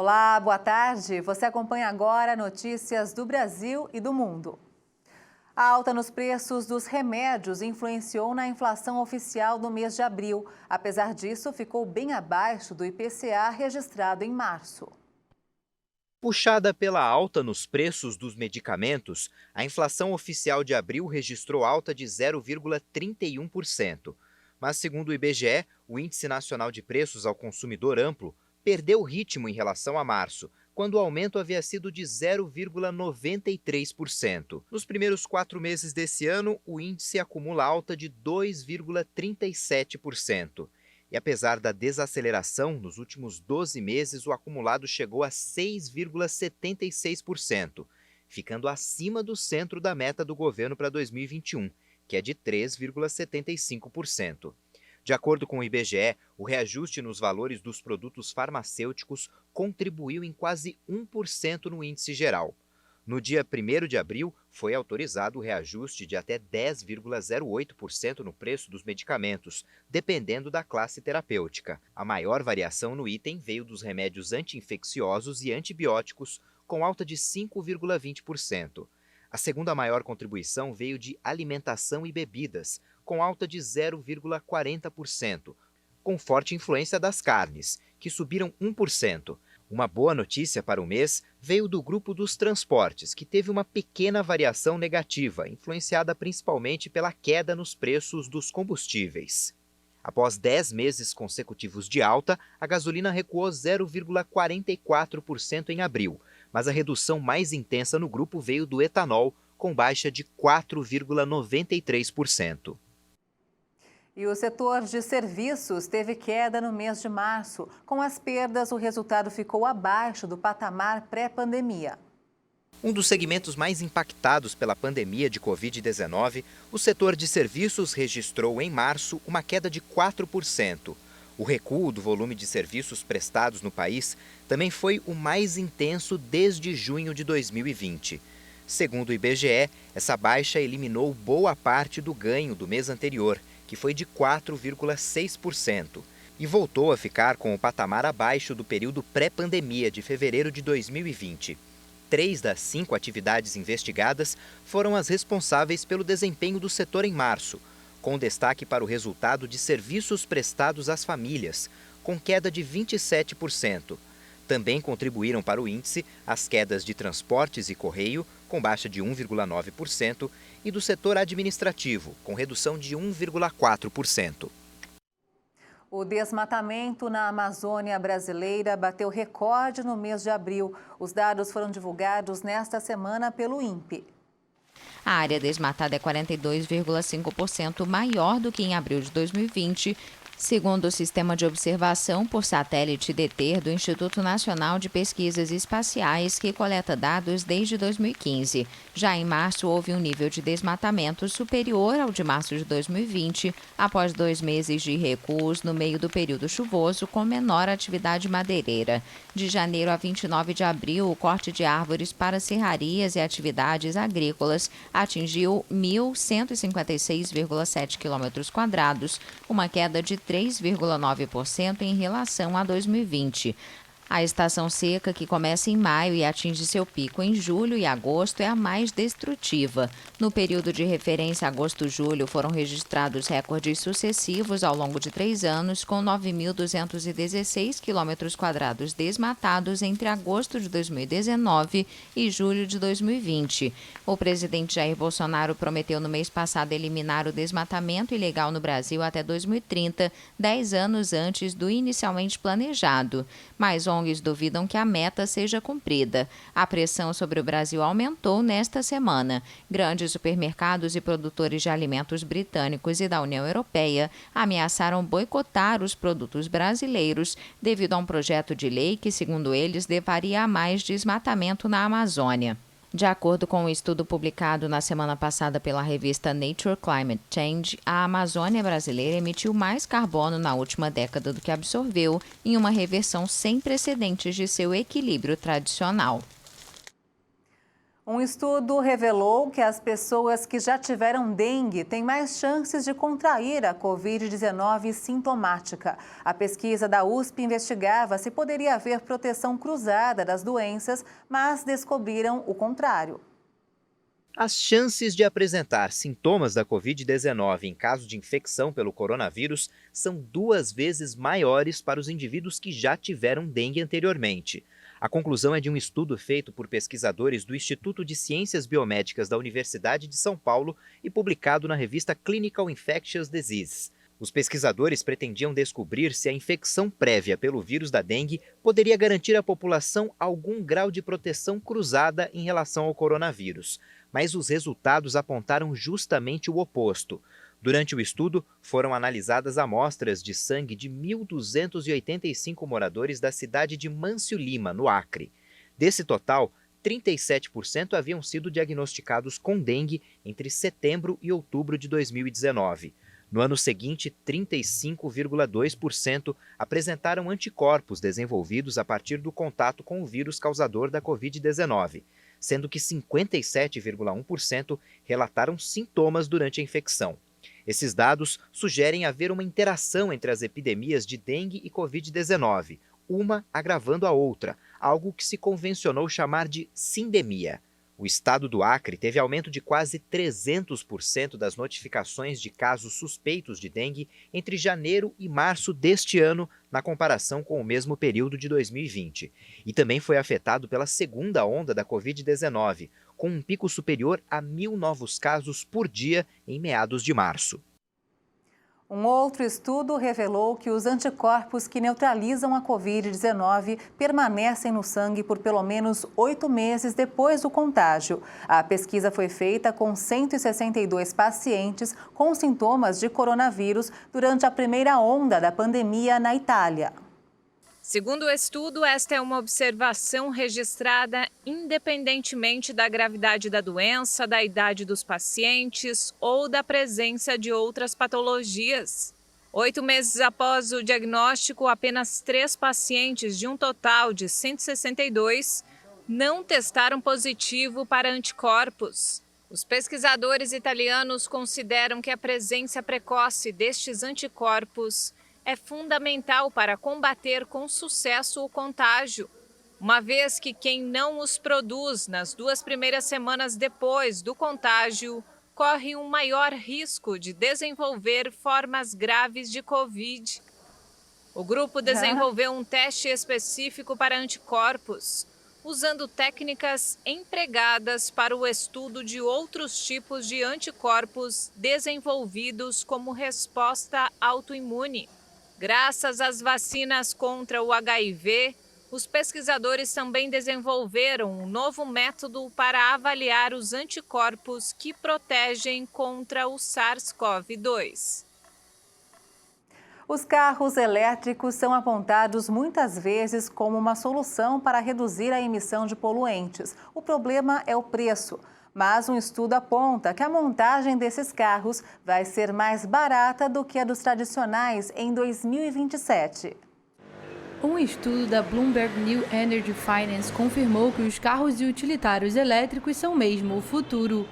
Olá, boa tarde. Você acompanha agora notícias do Brasil e do mundo. A alta nos preços dos remédios influenciou na inflação oficial do mês de abril. Apesar disso, ficou bem abaixo do IPCA registrado em março. Puxada pela alta nos preços dos medicamentos, a inflação oficial de abril registrou alta de 0,31%. Mas, segundo o IBGE, o Índice Nacional de Preços ao Consumidor Amplo perdeu ritmo em relação a março, quando o aumento havia sido de 0,93%. Nos primeiros 4 meses desse ano, o índice acumula alta de 2,37%. E apesar da desaceleração, nos últimos 12 meses o acumulado chegou a 6,76%, ficando acima do centro da meta do governo para 2021, que é de 3,75%. De acordo com o IBGE, o reajuste nos valores dos produtos farmacêuticos contribuiu em quase 1% no índice geral. No dia 1º de abril, foi autorizado o reajuste de até 10,08% no preço dos medicamentos, dependendo da classe terapêutica. A maior variação no item veio dos remédios anti-infecciosos e antibióticos, com alta de 5,20%. A segunda maior contribuição veio de alimentação e bebidas, com alta de 0,40%, com forte influência das carnes, que subiram 1%. Uma boa notícia para o mês veio do grupo dos transportes, que teve uma pequena variação negativa, influenciada principalmente pela queda nos preços dos combustíveis. Após 10 meses consecutivos de alta, a gasolina recuou 0,44% em abril, mas a redução mais intensa no grupo veio do etanol, com baixa de 4,93%. E o setor de serviços teve queda no mês de março. Com as perdas, o resultado ficou abaixo do patamar pré-pandemia. Um dos segmentos mais impactados pela pandemia de Covid-19, o setor de serviços registrou em março uma queda de 4%. O recuo do volume de serviços prestados no país também foi o mais intenso desde junho de 2020. Segundo o IBGE, essa baixa eliminou boa parte do ganho do mês anterior, que foi de 4,6%, e voltou a ficar com o patamar abaixo do período pré-pandemia de fevereiro de 2020. 3 das 5 atividades investigadas foram as responsáveis pelo desempenho do setor em março, com destaque para o resultado de serviços prestados às famílias, com queda de 27%. Também contribuíram para o índice as quedas de transportes e correio, com baixa de 1,9%, e do setor administrativo, com redução de 1,4%. O desmatamento na Amazônia brasileira bateu recorde no mês de abril. Os dados foram divulgados nesta semana pelo INPE. A área desmatada é 42,5% maior do que em abril de 2020, segundo o Sistema de Observação por Satélite DETER do Instituto Nacional de Pesquisas Espaciais, que coleta dados desde 2015. Já em março, houve um nível de desmatamento superior ao de março de 2020, após 2 meses de recuos no meio do período chuvoso, com menor atividade madeireira. De janeiro a 29 de abril, o corte de árvores para serrarias e atividades agrícolas atingiu 1.156,7 km², uma queda de 3,9% em relação a 2020. A estação seca, que começa em maio e atinge seu pico em julho e agosto, é a mais destrutiva. No período de referência agosto-julho, foram registrados recordes sucessivos ao longo de 3 anos, com 9.216 km² desmatados entre agosto de 2019 e julho de 2020. O presidente Jair Bolsonaro prometeu no mês passado eliminar o desmatamento ilegal no Brasil até 2030, 10 anos antes do inicialmente planejado. Mas ONGs duvidam que a meta seja cumprida. A pressão sobre o Brasil aumentou nesta semana. Grandes supermercados e produtores de alimentos britânicos e da União Europeia ameaçaram boicotar os produtos brasileiros devido a um projeto de lei que, segundo eles, levaria a mais desmatamento na Amazônia. De acordo com um estudo publicado na semana passada pela revista Nature Climate Change, a Amazônia brasileira emitiu mais carbono na última década do que absorveu, em uma reversão sem precedentes de seu equilíbrio tradicional. Um estudo revelou que as pessoas que já tiveram dengue têm mais chances de contrair a Covid-19 sintomática. A pesquisa da USP investigava se poderia haver proteção cruzada das doenças, mas descobriram o contrário. As chances de apresentar sintomas da Covid-19 em caso de infecção pelo coronavírus são 2 vezes maiores para os indivíduos que já tiveram dengue anteriormente. A conclusão é de um estudo feito por pesquisadores do Instituto de Ciências Biomédicas da Universidade de São Paulo e publicado na revista Clinical Infectious Diseases. Os pesquisadores pretendiam descobrir se a infecção prévia pelo vírus da dengue poderia garantir à população algum grau de proteção cruzada em relação ao coronavírus. Mas os resultados apontaram justamente o oposto. Durante o estudo, foram analisadas amostras de sangue de 1.285 moradores da cidade de Mâncio Lima, no Acre. Desse total, 37% haviam sido diagnosticados com dengue entre setembro e outubro de 2019. No ano seguinte, 35,2% apresentaram anticorpos desenvolvidos a partir do contato com o vírus causador da Covid-19, sendo que 57,1% relataram sintomas durante a infecção. Esses dados sugerem haver uma interação entre as epidemias de dengue e Covid-19, uma agravando a outra, algo que se convencionou chamar de sindemia. O estado do Acre teve aumento de quase 300% das notificações de casos suspeitos de dengue entre janeiro e março deste ano, na comparação com o mesmo período de 2020. E também foi afetado pela segunda onda da Covid-19, com um pico superior a 1.000 novos casos por dia em meados de março. Um outro estudo revelou que os anticorpos que neutralizam a Covid-19 permanecem no sangue por pelo menos 8 meses depois do contágio. A pesquisa foi feita com 162 pacientes com sintomas de coronavírus durante a primeira onda da pandemia na Itália. Segundo o estudo, esta é uma observação registrada independentemente da gravidade da doença, da idade dos pacientes ou da presença de outras patologias. 8 meses após o diagnóstico, apenas 3 pacientes de um total de 162 não testaram positivo para anticorpos. Os pesquisadores italianos consideram que a presença precoce destes anticorpos é fundamental para combater com sucesso o contágio, uma vez que quem não os produz nas 2 primeiras semanas depois do contágio corre um maior risco de desenvolver formas graves de Covid. O grupo desenvolveu um teste específico para anticorpos, usando técnicas empregadas para o estudo de outros tipos de anticorpos desenvolvidos como resposta autoimune. Graças às vacinas contra o HIV, os pesquisadores também desenvolveram um novo método para avaliar os anticorpos que protegem contra o SARS-CoV-2. Os carros elétricos são apontados muitas vezes como uma solução para reduzir a emissão de poluentes. O problema é o preço. Mas um estudo aponta que a montagem desses carros vai ser mais barata do que a dos tradicionais em 2027. Um estudo da Bloomberg New Energy Finance confirmou que os carros e utilitários elétricos são mesmo o futuro.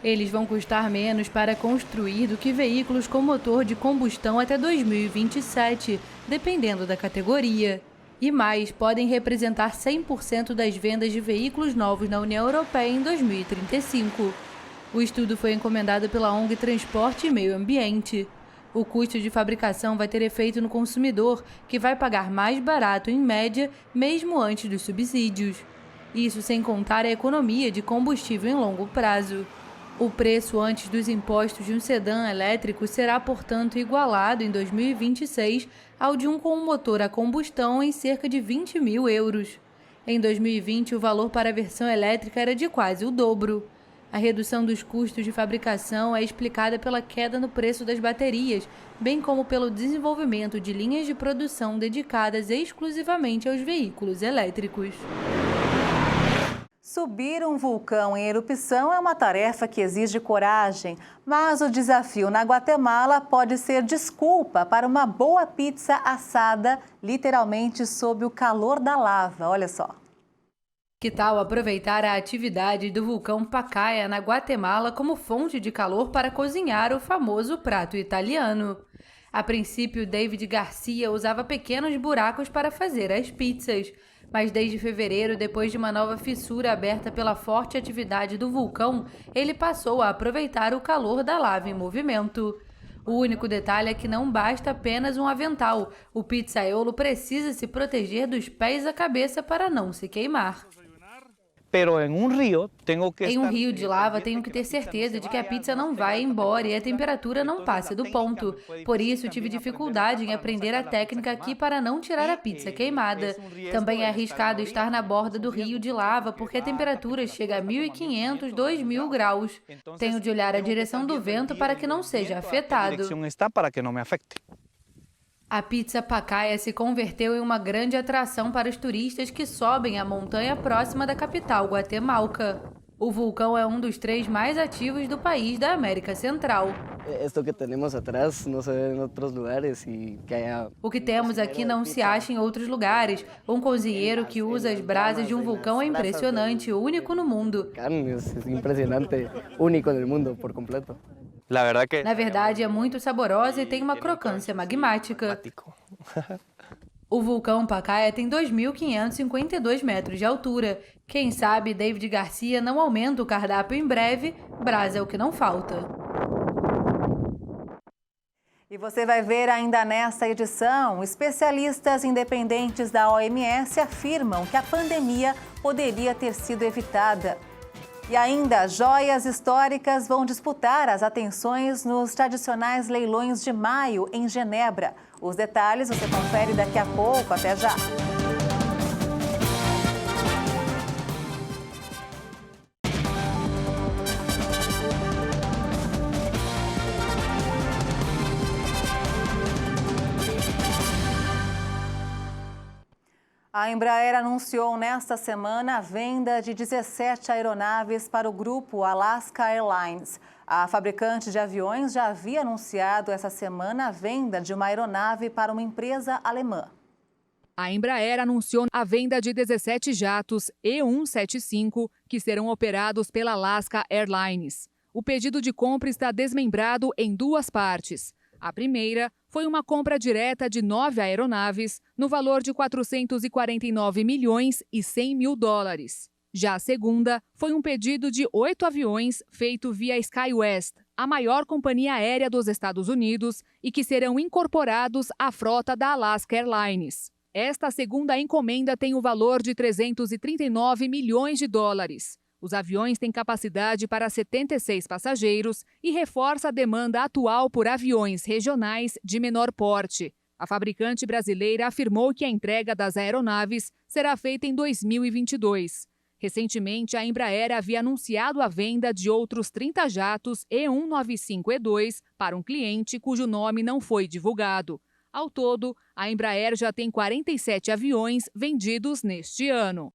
Eles vão custar menos para construir do que veículos com motor de combustão até 2027, dependendo da categoria. E mais, podem representar 100% das vendas de veículos novos na União Europeia em 2035. O estudo foi encomendado pela ONG Transporte e Meio Ambiente. O custo de fabricação vai ter efeito no consumidor, que vai pagar mais barato em média, mesmo antes dos subsídios. Isso sem contar a economia de combustível em longo prazo. O preço antes dos impostos de um sedã elétrico será, portanto, igualado em 2026 ao de um com um motor a combustão em cerca de 20 mil euros. Em 2020, o valor para a versão elétrica era de quase o dobro. A redução dos custos de fabricação é explicada pela queda no preço das baterias, bem como pelo desenvolvimento de linhas de produção dedicadas exclusivamente aos veículos elétricos. Subir um vulcão em erupção é uma tarefa que exige coragem, mas o desafio na Guatemala pode ser desculpa para uma boa pizza assada, literalmente sob o calor da lava. Olha só. Que tal aproveitar a atividade do vulcão Pacaya na Guatemala como fonte de calor para cozinhar o famoso prato italiano? A princípio, David Garcia usava pequenos buracos para fazer as pizzas, mas desde fevereiro, depois de uma nova fissura aberta pela forte atividade do vulcão, ele passou a aproveitar o calor da lava em movimento. O único detalhe é que não basta apenas um avental. O pizzaiolo precisa se proteger dos pés à cabeça para não se queimar. Em um rio de lava, tenho que ter certeza de que a pizza não vai embora e a temperatura não passe do ponto. Por isso, tive dificuldade em aprender a técnica aqui para não tirar a pizza queimada. Também é arriscado estar na borda do rio de lava, porque a temperatura chega a 1.500, 2.000 graus. Tenho de olhar a direção do vento para que não seja afetado. A pizza Pacaya se converteu em uma grande atração para os turistas que sobem a montanha próxima da capital guatemalca. O vulcão é um dos 3 mais ativos do país da América Central. O que temos aqui não se acha em outros lugares. Um cozinheiro que usa as brasas de um vulcão é impressionante, único no mundo. É impressionante, único no mundo por completo. Na verdade, é muito saborosa e tem uma crocância magmática. O vulcão Pacaya tem 2.552 metros de altura. Quem sabe David Garcia não aumenta o cardápio em breve, brasa é o que não falta. E você vai ver ainda nesta edição, especialistas independentes da OMS afirmam que a pandemia poderia ter sido evitada. E ainda, joias históricas vão disputar as atenções nos tradicionais leilões de maio em Genebra. Os detalhes você confere daqui a pouco. Até já! A Embraer anunciou nesta semana a venda de 17 aeronaves para o grupo Alaska Airlines. A fabricante de aviões já havia anunciado essa semana a venda de uma aeronave para uma empresa alemã. A Embraer anunciou a venda de 17 jatos E175 que serão operados pela Alaska Airlines. O pedido de compra está desmembrado em 2 partes. A primeira foi uma compra direta de 9 aeronaves, no valor de 449 milhões e 100 mil dólares. Já a segunda foi um pedido de 8 aviões feito via SkyWest, a maior companhia aérea dos Estados Unidos, e que serão incorporados à frota da Alaska Airlines. Esta segunda encomenda tem o valor de 339 milhões de dólares. Os aviões têm capacidade para 76 passageiros e reforça a demanda atual por aviões regionais de menor porte. A fabricante brasileira afirmou que a entrega das aeronaves será feita em 2022. Recentemente, a Embraer havia anunciado a venda de outros 30 jatos E195-E2 para um cliente cujo nome não foi divulgado. Ao todo, a Embraer já tem 47 aviões vendidos neste ano.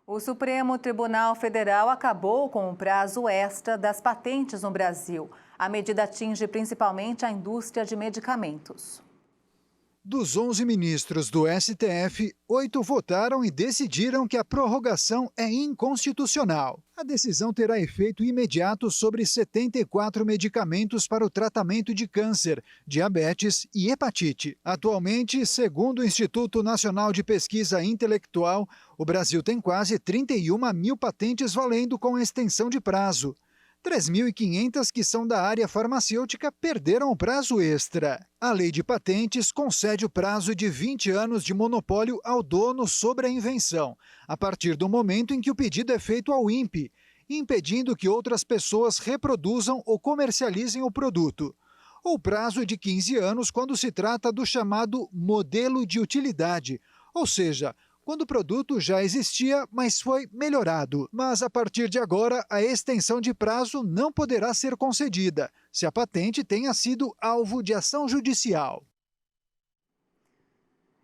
O Supremo Tribunal Federal acabou com o prazo extra das patentes no Brasil. A medida atinge principalmente a indústria de medicamentos. Dos 11 ministros do STF, 8 votaram e decidiram que a prorrogação é inconstitucional. A decisão terá efeito imediato sobre 74 medicamentos para o tratamento de câncer, diabetes e hepatite. Atualmente, segundo o Instituto Nacional de Pesquisa Intelectual, o Brasil tem quase 31 mil patentes valendo com extensão de prazo. 3.500 que são da área farmacêutica perderam o prazo extra. A lei de patentes concede o prazo de 20 anos de monopólio ao dono sobre a invenção, a partir do momento em que o pedido é feito ao INPE, impedindo que outras pessoas reproduzam ou comercializem o produto. Ou prazo de 15 anos quando se trata do chamado modelo de utilidade, ou seja, quando o produto já existia, mas foi melhorado. Mas, a partir de agora, a extensão de prazo não poderá ser concedida, se a patente tenha sido alvo de ação judicial.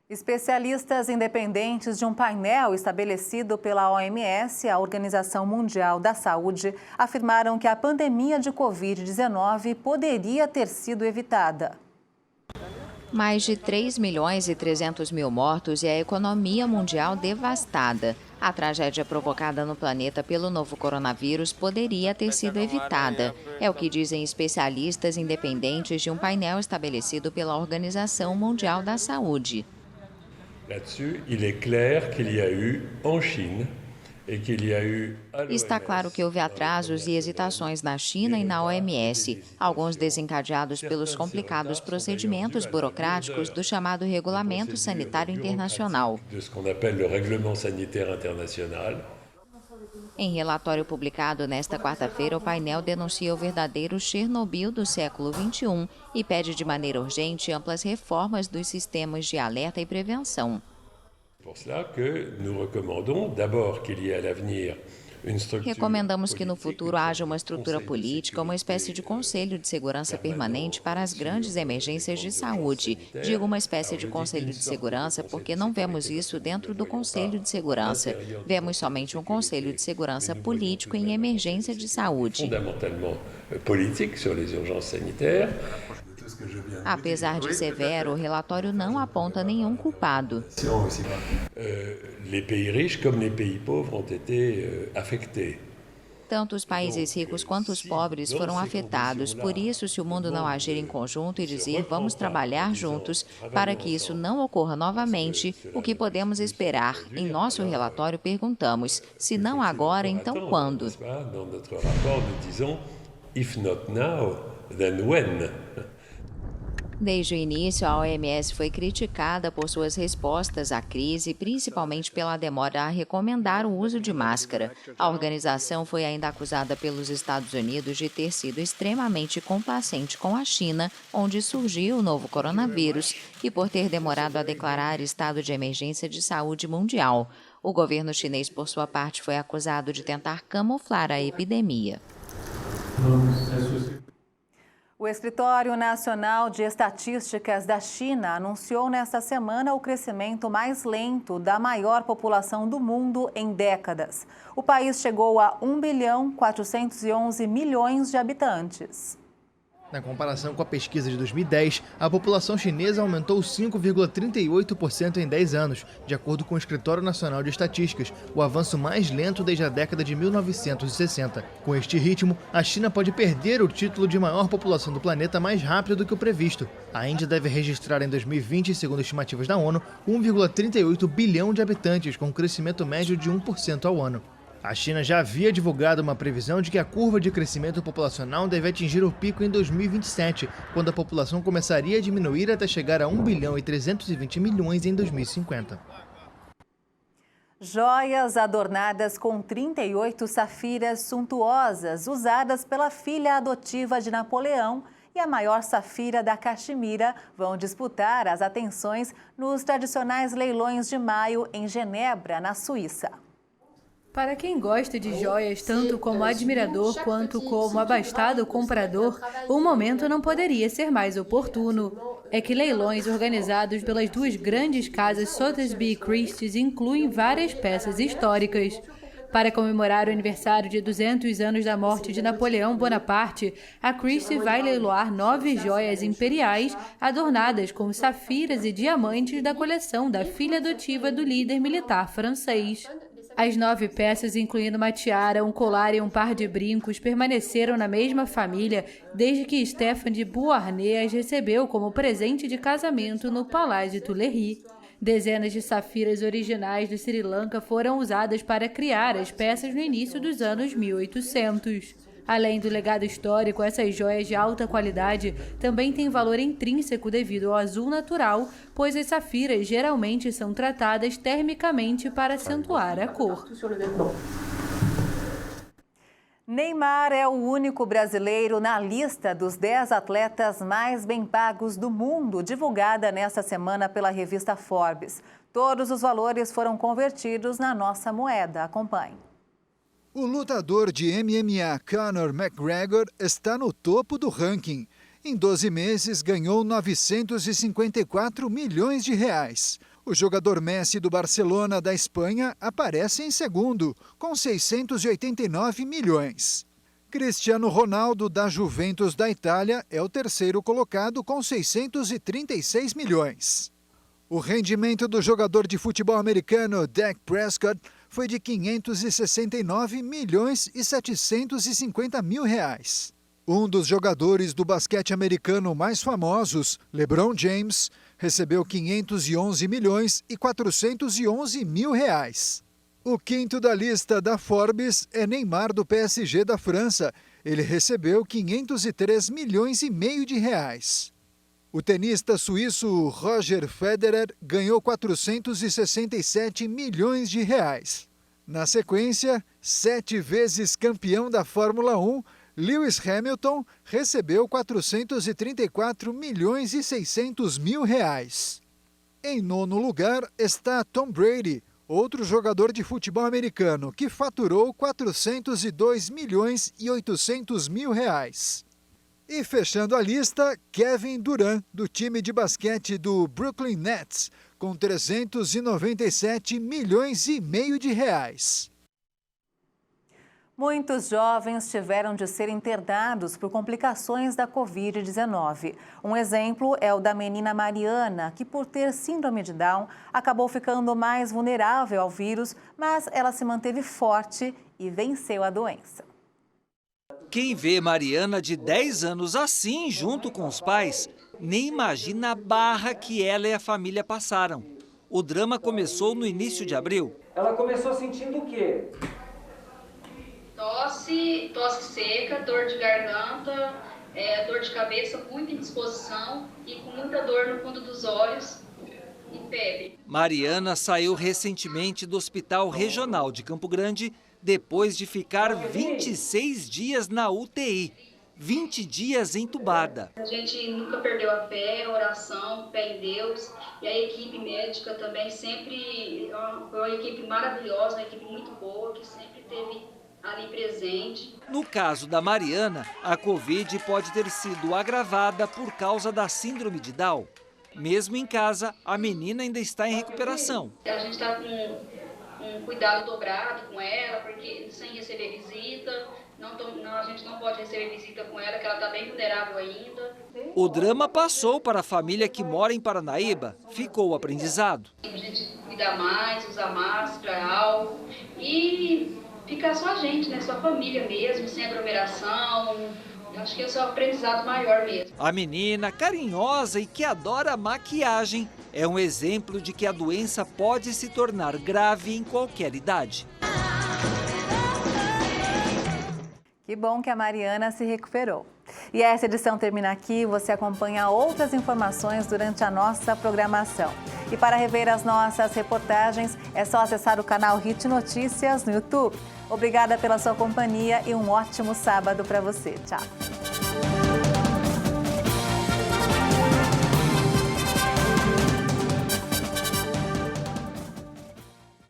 Especialistas independentes de um painel estabelecido pela OMS, a Organização Mundial da Saúde, afirmaram que a pandemia de Covid-19 poderia ter sido evitada. Mais de 3.300.000 mortos e a economia mundial devastada. A tragédia provocada no planeta pelo novo coronavírus poderia ter sido evitada. É o que dizem especialistas independentes de um painel estabelecido pela Organização Mundial da Saúde. Là-dessus, il est clair qu'il y a eu en Chine. Está claro que houve atrasos e hesitações na China e na OMS, alguns desencadeados pelos complicados procedimentos burocráticos do chamado Regulamento Sanitário Internacional. Em relatório publicado nesta quarta-feira, o painel denuncia o verdadeiro Chernobyl do século XXI e pede de maneira urgente amplas reformas dos sistemas de alerta e prevenção. Recomendamos que no futuro haja uma estrutura política, uma espécie de Conselho de Segurança Permanente para as grandes emergências de saúde. Digo uma espécie de Conselho de Segurança porque não vemos isso dentro do Conselho de Segurança. Vemos somente um Conselho de Segurança político em emergência de saúde. Apesar de severo, o relatório não aponta nenhum culpado. Tanto os países ricos quanto os pobres foram afetados. Por isso, se o mundo não agir em conjunto e dizer vamos trabalhar juntos para que isso não ocorra novamente, o que podemos esperar? Em nosso relatório perguntamos, se não agora, então quando? Desde o início, a OMS foi criticada por suas respostas à crise, principalmente pela demora a recomendar o uso de máscara. A organização foi ainda acusada pelos Estados Unidos de ter sido extremamente complacente com a China, onde surgiu o novo coronavírus, e por ter demorado a declarar estado de emergência de saúde mundial. O governo chinês, por sua parte, foi acusado de tentar camuflar a epidemia. O Escritório Nacional de Estatísticas da China anunciou nesta semana o crescimento mais lento da maior população do mundo em décadas. O país chegou a 1,411 bilhão de habitantes. Na comparação com a pesquisa de 2010, a população chinesa aumentou 5,38% em 10 anos, de acordo com o Escritório Nacional de Estatísticas, o avanço mais lento desde a década de 1960. Com este ritmo, a China pode perder o título de maior população do planeta mais rápido do que o previsto. A Índia deve registrar em 2020, segundo estimativas da ONU, 1,38 bilhão de habitantes, com um crescimento médio de 1% ao ano. A China já havia divulgado uma previsão de que a curva de crescimento populacional deve atingir o pico em 2027, quando a população começaria a diminuir até chegar a 1,320 bilhão em 2050. Joias adornadas com 38 safiras suntuosas, usadas pela filha adotiva de Napoleão e a maior safira da Caxemira, vão disputar as atenções nos tradicionais leilões de maio em Genebra, na Suíça. Para quem gosta de joias, tanto como admirador quanto como abastado comprador, o momento não poderia ser mais oportuno. É que leilões organizados pelas duas grandes casas Sotheby's e Christie's incluem várias peças históricas. Para comemorar o aniversário de 200 anos da morte de Napoleão Bonaparte, a Christie vai leiloar 9 joias imperiais adornadas com safiras e diamantes da coleção da filha adotiva do líder militar francês. As 9 peças, incluindo uma tiara, um colar e um par de brincos, permaneceram na mesma família desde que Stéphane de Beauharnais as recebeu como presente de casamento no Palácio Tuileries. Dezenas de safiras originais do Sri Lanka foram usadas para criar as peças no início dos anos 1800. Além do legado histórico, essas joias de alta qualidade também têm valor intrínseco devido ao azul natural, pois as safiras geralmente são tratadas termicamente para acentuar a cor. Neymar é o único brasileiro na lista dos 10 atletas mais bem pagos do mundo, divulgada nesta semana pela revista Forbes. Todos os valores foram convertidos na nossa moeda. Acompanhe. O lutador de MMA Conor McGregor está no topo do ranking. Em 12 meses, ganhou 954 milhões de reais. O jogador Messi do Barcelona da Espanha aparece em segundo, com 689 milhões. Cristiano Ronaldo, da Juventus da Itália, é o terceiro colocado com 636 milhões. O rendimento do jogador de futebol americano Dak Prescott foi de 569 milhões e 750 mil reais. Um dos jogadores do basquete americano mais famosos, LeBron James, recebeu 511 milhões e 411 mil reais. O quinto da lista da Forbes é Neymar, do PSG da França. Ele recebeu 503 milhões e meio de reais. O tenista suíço Roger Federer ganhou 467 milhões de reais. Na sequência, 7 vezes campeão da Fórmula 1, Lewis Hamilton recebeu 434 milhões e 600 mil reais. Em nono lugar está Tom Brady, outro jogador de futebol americano, que faturou 402 milhões e 800 mil reais. E fechando a lista, Kevin Durant, do time de basquete do Brooklyn Nets, com 397 milhões e meio de reais. Muitos jovens tiveram de ser internados por complicações da Covid-19. Um exemplo é o da menina Mariana, que por ter síndrome de Down, acabou ficando mais vulnerável ao vírus, mas ela se manteve forte e venceu a doença. Quem vê Mariana de 10 anos assim, junto com os pais, nem imagina a barra que ela e a família passaram. O drama começou no início de abril. Ela começou sentindo o quê? Tosse seca, dor de garganta, dor de cabeça, muita indisposição e com muita dor no fundo dos olhos e febre. Mariana saiu recentemente do Hospital Regional de Campo Grande depois de ficar 26 dias na UTI, 20 dias entubada. A gente nunca perdeu a fé, a oração, fé em Deus, e a equipe médica também sempre foi uma equipe maravilhosa, uma equipe muito boa, que sempre teve ali presente. No caso da Mariana, a Covid pode ter sido agravada por causa da síndrome de Down. Mesmo em casa, a menina ainda está em recuperação. A gente está com um cuidado dobrado com ela, porque sem receber visita, a gente não pode receber visita com ela, que ela está bem vulnerável ainda. O drama passou para a família que mora em Paranaíba, ficou o aprendizado. A gente cuidar mais, usar máscara, álcool e ficar só a gente, né? Só a família mesmo, sem aglomeração. Acho que esse é o aprendizado maior mesmo. A menina, carinhosa e que adora maquiagem, é um exemplo de que a doença pode se tornar grave em qualquer idade. Que bom que a Mariana se recuperou. E essa edição termina aqui. Você acompanha outras informações durante a nossa programação. E para rever as nossas reportagens, é só acessar o canal Hit Notícias no YouTube. Obrigada pela sua companhia e um ótimo sábado para você. Tchau.